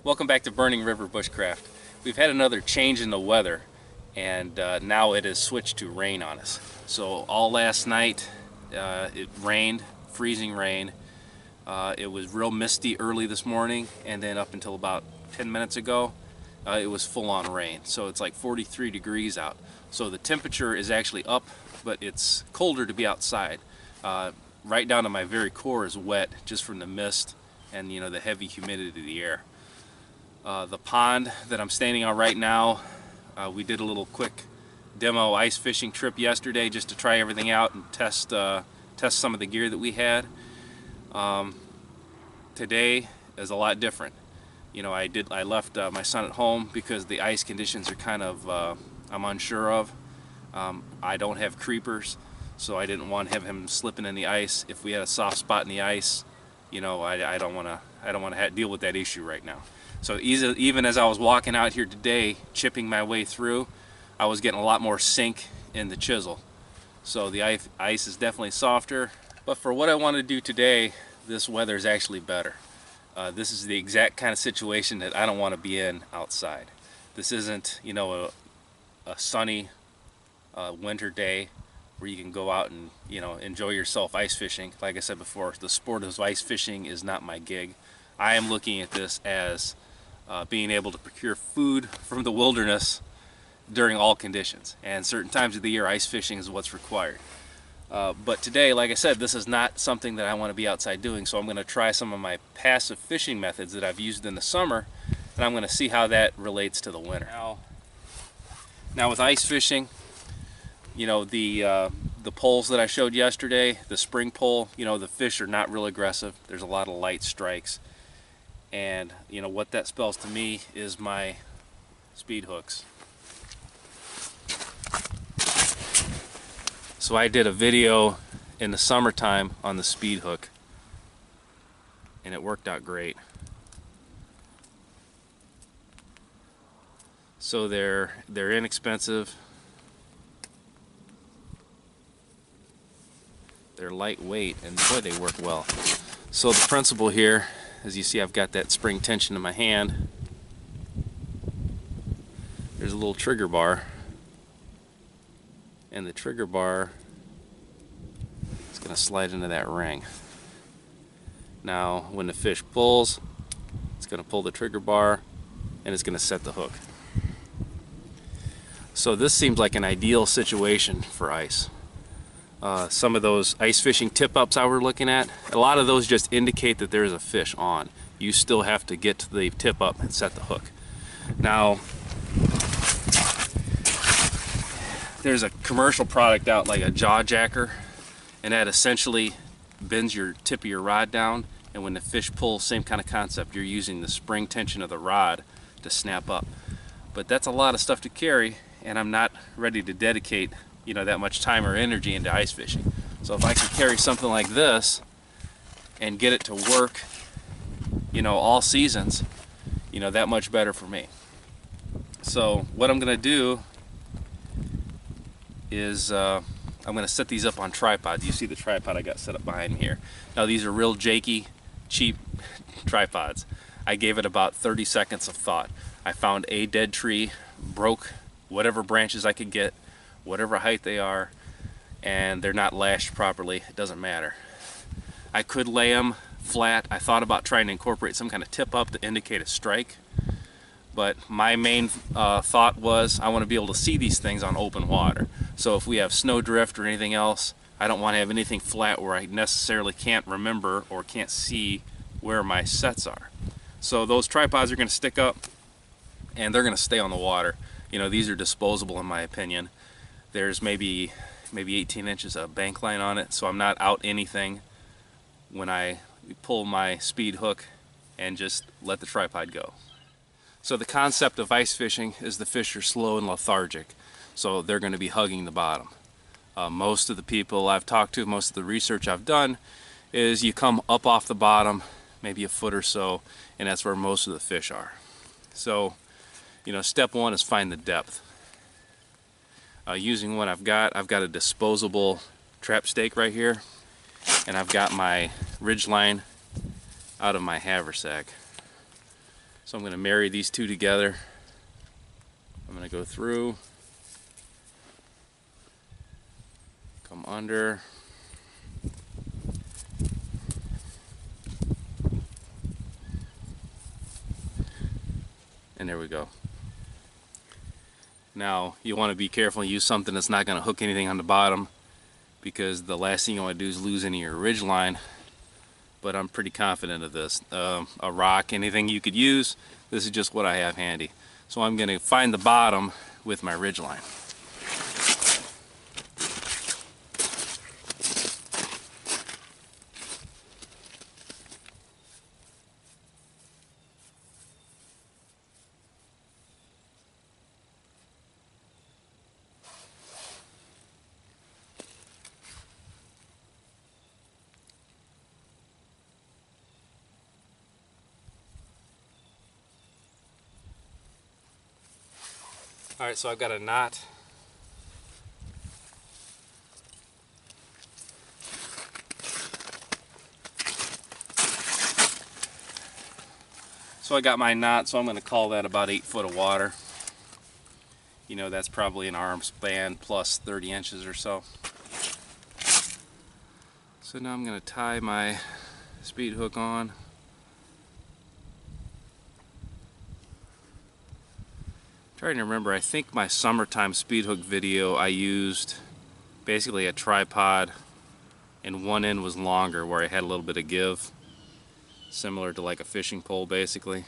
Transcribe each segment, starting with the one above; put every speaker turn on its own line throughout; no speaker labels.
Welcome back to Burning River Bushcraft. We've had another change in the weather, and now it has switched to rain on us. So all last night it rained, freezing rain. It was real misty early this morning, and then up until about 10 minutes ago it was full-on rain. So it's like 43 degrees out. So the temperature is actually up, but it's colder to be outside. Right down to my very core is wet just from the mist and the heavy humidity of the air. The pond that I'm standing on right now, we did a little quick demo ice fishing trip yesterday just to try everything out and test some of the gear that we had. Today is a lot different. I left my son at home because the ice conditions are kind of I'm unsure of. I don't have creepers, so I didn't want to have him slipping in the ice. If we had a soft spot in the ice, I don't want to deal with that issue right now. So even as I was walking out here today, chipping my way through, I was getting a lot more sink in the chisel. So the ice is definitely softer. But for what I want to do today, this weather is actually better. This is the exact kind of situation that I don't want to be in outside. This isn't, a sunny winter day where you can go out and, enjoy yourself ice fishing. Like I said before, the sport of ice fishing is not my gig. I am looking at this as being able to procure food from the wilderness during all conditions, and certain times of the year ice fishing is what's required. But today, like I said, this is not something that I want to be outside doing, so I'm going to try some of my passive fishing methods that I've used in the summer, and I'm going to see how that relates to the winter. Now with ice fishing, the poles that I showed yesterday, the spring pole, the fish are not real aggressive. There's a lot of light strikes. And what that spells to me is my speed hooks. So I did a video in the summertime on the speed hook, and it worked out great. So they're inexpensive, they're lightweight, and boy, they work well. So the principle here, as you see, I've got that spring tension in my hand. There's a little trigger bar, and the trigger bar is going to slide into that ring. Now when the fish pulls, it's going to pull the trigger bar and it's going to set the hook. So this seems like an ideal situation for ice. Some of those ice fishing tip-ups I were looking at, a lot of those just indicate that there's a fish on. You still have to get to the tip-up and set the hook. Now, there's a commercial product out like a jaw jacker, and that essentially bends your tip of your rod down, and when the fish pulls, same kind of concept. You're using the spring tension of the rod to snap up. But that's a lot of stuff to carry, and I'm not ready to dedicate that much time or energy into ice fishing. So if I could carry something like this and get it to work all seasons, that much better for me. So what I'm gonna do is I'm gonna set these up on tripods. You see the tripod I got set up behind me here. Now these are real janky, cheap tripods. I gave it about 30 seconds of thought. I found a dead tree, broke whatever branches I could get, whatever height they are, and they're not lashed properly. It doesn't matter. I could lay them flat. I thought about trying to incorporate some kind of tip up to indicate a strike, but my main thought was I want to be able to see these things on open water. So if we have snowdrift or anything else, I don't want to have anything flat where I necessarily can't remember or can't see where my sets are. So those tripods are going to stick up and they're going to stay on the water. These are disposable in my opinion. There's maybe 18 inches of bank line on it, so I'm not out anything when I pull my speed hook and just let the tripod go. So the concept of ice fishing is the fish are slow and lethargic, so they're going to be hugging the bottom. Most of the people I've talked to, most of the research I've done, is you come up off the bottom, maybe a foot or so, and that's where most of the fish are. So, step one is find the depth. Using what I've got a disposable trap stake right here, and I've got my ridge line out of my haversack. So I'm going to marry these two together. I'm going to go through, come under, and there we go. Now you want to be careful and use something that's not going to hook anything on the bottom, because the last thing you want to do is lose any of your ridge line. But I'm pretty confident of this. A rock, anything you could use, this is just what I have handy. So I'm going to find the bottom with my ridge line. Alright, so I've got a knot. So I got my knot, so I'm going to call that about 8 foot of water. You know, that's probably an arm span plus 30 inches or so. So now I'm going to tie my speed hook on. Trying to remember, I think my summertime speed hook video I used basically a tripod and one end was longer where I had a little bit of give, similar to like a fishing pole basically.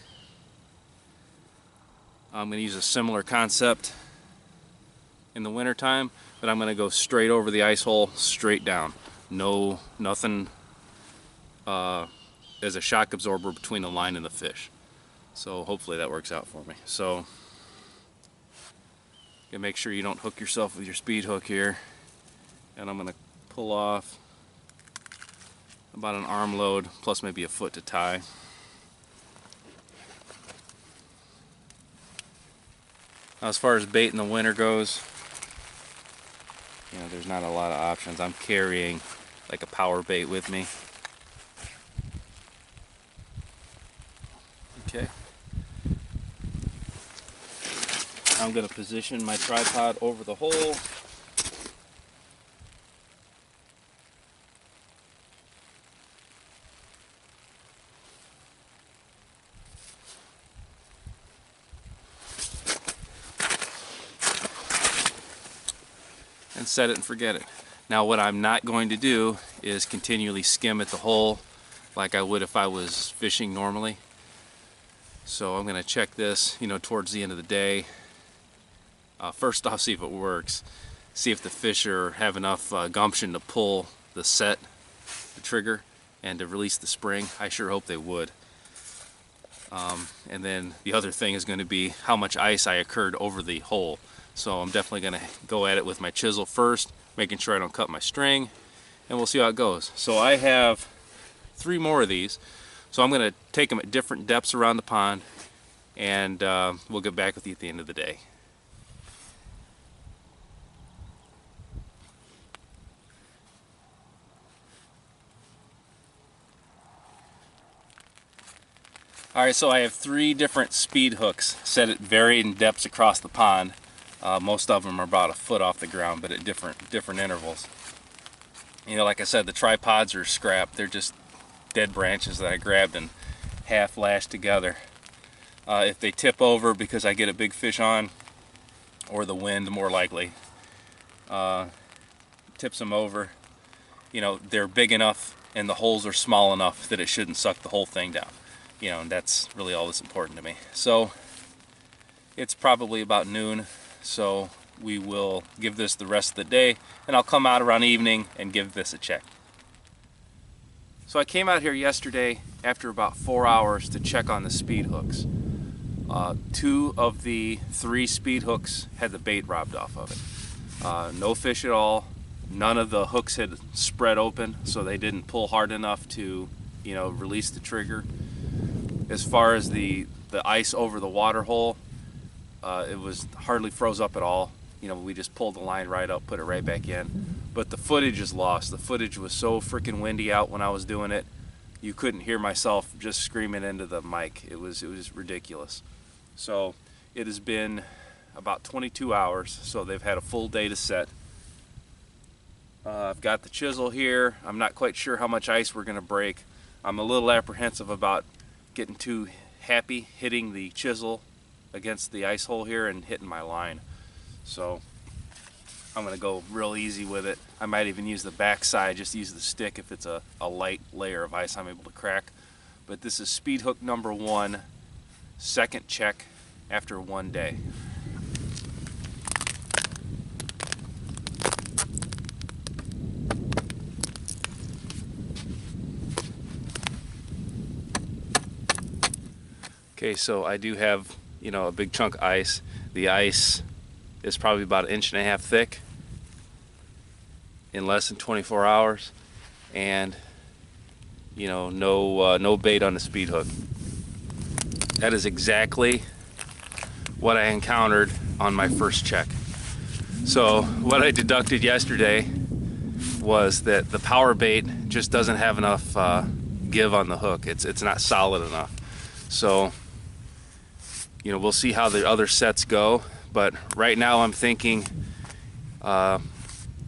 I'm going to use a similar concept in the wintertime, but I'm going to go straight over the ice hole, straight down. Nothing as a shock absorber between the line and the fish. So hopefully that works out for me. So you make sure you don't hook yourself with your speed hook here, and I'm going to pull off about an arm load plus maybe a foot to tie. Now, as far as bait in the winter goes, you know, there's not a lot of options. I'm carrying like a power bait with me. Okay. I'm going to position my tripod over the hole. And set it and forget it. Now what I'm not going to do is continually skim at the hole like I would if I was fishing normally. So I'm going to check this, you know, towards the end of the day. First off, see if it works. See if the fish have enough gumption to pull the trigger, and to release the spring. I sure hope they would. And then the other thing is going to be how much ice I occurred over the hole. So I'm definitely going to go at it with my chisel first, making sure I don't cut my string, and we'll see how it goes. So I have 3 more of these. So I'm going to take them at different depths around the pond, and we'll get back with you at the end of the day. Alright, so I have 3 different speed hooks set at varying depths across the pond. Most of them are about a foot off the ground, but at different intervals. You know, like I said, the tripods are scrap. They're just dead branches that I grabbed and half lashed together. If they tip over because I get a big fish on, or the wind more likely tips them over, you know, they're big enough and the holes are small enough that it shouldn't suck the whole thing down. You know, and that's really all that's important to me. So it's probably about noon, so we will give this the rest of the day, and I'll come out around evening and give this a check. So I came out here yesterday after about 4 hours to check on the speed hooks. 2 of the 3 speed hooks had the bait robbed off of it. No fish at all. None of the hooks had spread open, so they didn't pull hard enough to, you know, release the trigger. As far as the ice over the water hole, it was hardly froze up at all. You know, we just pulled the line right up, put it right back in. But the footage is lost. The footage was so freaking windy out when I was doing it. you couldn't hear myself just screaming into the mic. It was ridiculous. So it has been about 22 hours, so they've had a full day to set. I've got the chisel here. I'm not quite sure how much ice we're going to break. I'm a little apprehensive about getting too happy hitting the chisel against the ice hole here and hitting my line. So I'm going to go real easy with it. I might even use the back side, just use the stick if it's a light layer of ice I'm able to crack. But this is speed hook number 1, second check after 1 day. Okay, so I do have, a big chunk of ice. The ice is probably about 1.5 inches thick in less than 24 hours, and no bait on the speed hook. That is exactly what I encountered on my first check. So what I deducted yesterday was that the power bait just doesn't have enough give on the hook. It's not solid enough. So we'll see how the other sets go, but right now I'm thinking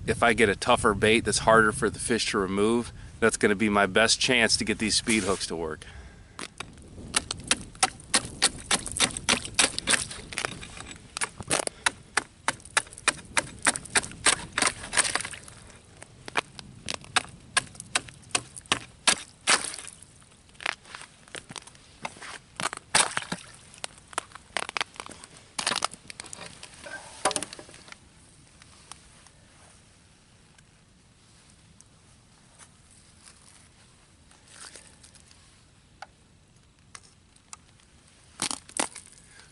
if I get a tougher bait that's harder for the fish to remove, that's going to be my best chance to get these speed hooks to work.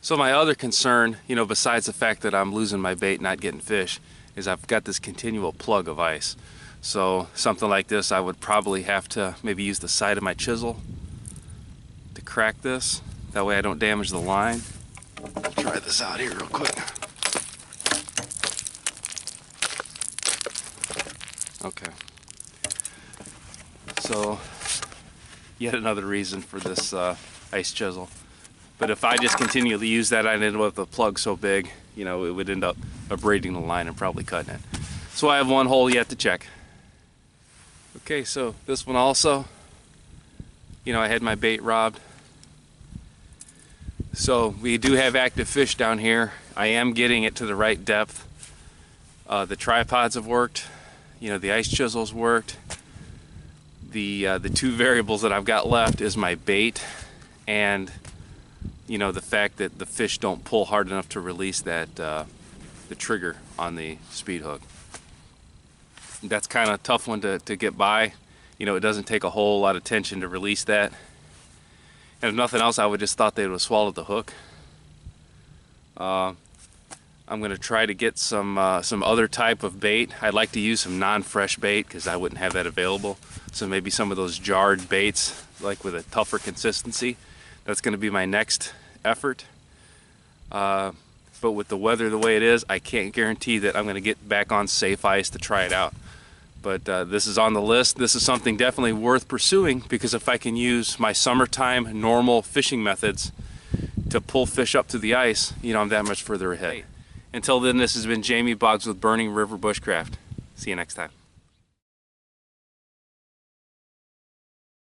So my other concern, besides the fact that I'm losing my bait, not getting fish, is I've got this continual plug of ice. So something like this, I would probably have to maybe use the side of my chisel to crack this. That way I don't damage the line. Try this out here real quick. Okay. So yet another reason for this ice chisel. But if I just continually use that, I'd end up with a plug so big, it would end up abrading the line and probably cutting it. So I have one hole yet to check. Okay, so this one also, I had my bait robbed. So we do have active fish down here. I am getting it to the right depth. The tripods have worked. The ice chisels worked. The two variables that I've got left is my bait and the fact that the fish don't pull hard enough to release that the trigger on the speed hook. That's kind of a tough one to get by. It doesn't take a whole lot of tension to release that. And if nothing else, I would just thought they would have swallowed the hook. I'm going to try to get some other type of bait. I'd like to use some non-fresh bait because I wouldn't have that available. So maybe some of those jarred baits, like with a tougher consistency. That's going to be my next effort. But with the weather the way it is, I can't guarantee that I'm going to get back on safe ice to try it out. But this is on the list. This is something definitely worth pursuing, because if I can use my summertime normal fishing methods to pull fish up to the ice, I'm that much further ahead. Until then, this has been Jamie Boggs with Burning River Bushcraft. See you next time.